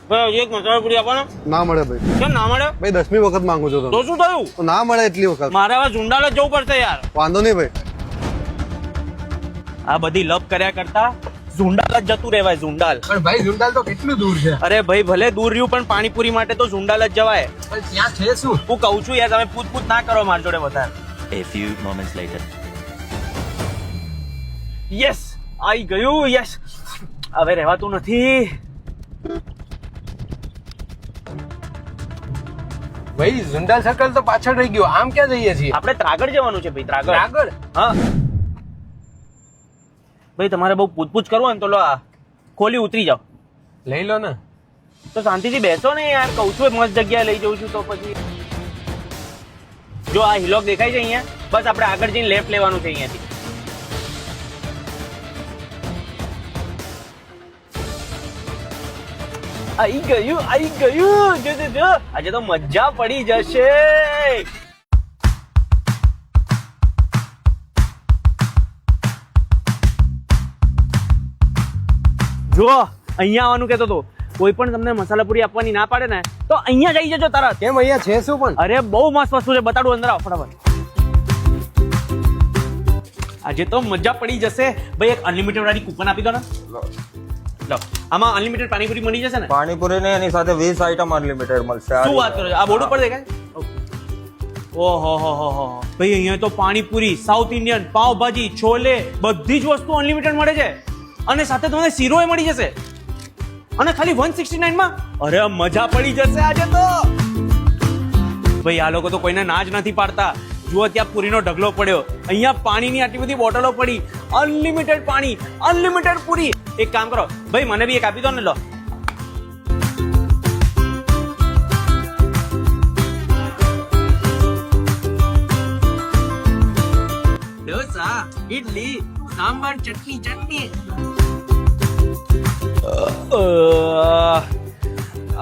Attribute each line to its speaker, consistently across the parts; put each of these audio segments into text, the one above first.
Speaker 1: ભાઈ એક મસાલા પૂરી આપો ને.
Speaker 2: ના મળે ભાઈ.
Speaker 1: કેમ ના મળે?
Speaker 2: ભાઈ 10મી વખત માંગુ છો
Speaker 1: તો શું થયું?
Speaker 2: તો ના મળે એટલી વખત.
Speaker 1: મારે હવે ઝુંડાલ જ જવું પડશે યાર.
Speaker 2: વાંધો નહીં ભાઈ.
Speaker 1: આ બધી લપ કર્યા કરતા ઝુંડાલ જ જતું રહેવાય. ઝુંડાલ.
Speaker 3: પણ ભાઈ ઝુંડાલ તો કેટલું દૂર છે.
Speaker 1: અરે ભાઈ ભલે દૂર રહ્યું પણ પાણીપુરી માટે તો ઝુંડાલ જ જવાય.
Speaker 3: પણ ત્યાં છે શું?
Speaker 1: હું કહું છું યાર, તમે પૂછ ના કરો મારી જોડે વધારે.
Speaker 4: A few moments later.
Speaker 1: Yes, આવી ગયું. યસ, હવે રહેવાતું નથી.
Speaker 3: ભાઈ ઝુંડાલ સર્કલ તો પાછળ રહી ગયો. આમ ક્યાં જઈએ છીએ?
Speaker 1: આપણે ત્રાગડ જવાનું છે ભાઈ. ત્રાગડ.
Speaker 3: આગળ
Speaker 1: હા ભાઈ, તમારે બહુ પૂછપૂછ કરવું ને તો લો આ ખોલી ઉતરી જાઓ.
Speaker 3: લઈ લો ને.
Speaker 1: તો શાંતિથી બેસો ને યાર. કહું છું મસ્ત જગ્યાએ લઈ જઉં છું તો પછી. જો આ હિલોક દેખાય છે અહીંયા, બસ આપણે આગળ જઈને લેફ્ટ લેવાનું છે અહીંયાથી. આવી ગયું, આવી ગયું. જો જો જો, આજે તો મજા પડી જશે. જો અહીંયા આવવાનું કહેતો તો. કોઈ પણ તમને મસાલા પૂરી આપવાની ના પાડે ને તો અહીંયા જઈ જજો તરત.
Speaker 3: કેમ અહીંયા છે શું પણ?
Speaker 1: અરે બહુ મસ્ત વસ્તુ છે, બતાડું. અંદર આવો ફટાફટ. આજે તો મજા પડી જશે ભાઈ. એક અનલિમિટેડ વાળી કૂપન આપી દો ને. લો, આમાં અનલિમિટેડ પાણીપુરી મળી જશે ને?
Speaker 5: પાણીપુરી ને એની સાથે 20 આઈટમ અનલિમિટેડ મળશે.
Speaker 1: શું વાત કરો છો? આ બોર્ડ ઉપર દેખાય? ઓહો હો હો હો ભાઈ, અહીંયા તો પાણીપુરી, સાઉથ ઇન્ડિયન, પાવભાજી, છોલે, બધી જ વસ્તુ અનલિમિટેડ મળે છે. અને સાથે તમને શીરો મળી જશે. અને ખાલી 169 માં. અરે મજા પડી જશે આજે તો ભાઈ. આ લોકો તો કોઈને ના જ નથી પાડતા. જુઓ ત્યાં પૂરીનો ઢગલો પડ્યો, અહીંયા પાણીની આટલી બધી બોટલો પડી. અનલિમિટેડ પાણી, અનલિમિટેડ પૂરી. એક કામ કરો ભાઈ, મને બી એક આપી દો ને. લો, ઢોસા, ઇડલી, સાંભાર, ચટણી ચટણી.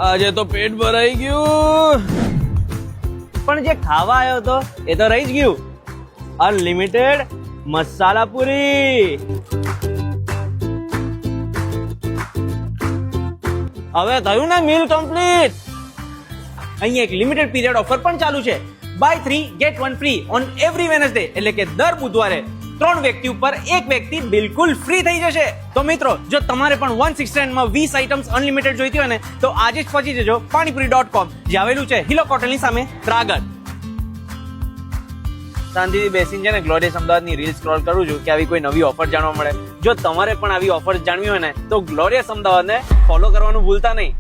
Speaker 1: આજે તો પેટ ભરાઈ ગયું. પણ જે ખાવા આવ્યો તો એ તો રહી જ ગયું. અનલિમિટેડ મસાલા પૂરી. હવે થયું ને મીલ કમ્પ્લીટ. અહીંયા એક લિમિટેડ પીરિયડ ઓફર પણ ચાલુ છે. Buy 3 get 1 free on every Wednesday. એટલે કે દર બુધવારે 3 વ્યક્તિ ઉપર એક વ્યક્તિ બિલકુલ ફ્રી થઈ જશે. તો મિત્રો, જો તમારે પણ 169 માં 20 આઇટમ્સ અનલિમિટેડ જોઈતી હોય ને તો આજે જ પહોંચી જજો પાણીપુરી.com, જે આવેલું છે હિલોક હોટલની સામે, ત્રાગડ. શાંતિથી બેસીને છે ને ગ્લોરિયસ અમદાવાદની રીલ સ્ક્રોલ કરું છું કે આવી કોઈ નવી ઓફર જાણવા મળે. જો તમારે પણ આવી ઓફર જાણવી હોય ને તો ગ્લોરિયસ અમદાવાદને ફોલો કરવાનું ભૂલતા નહીં.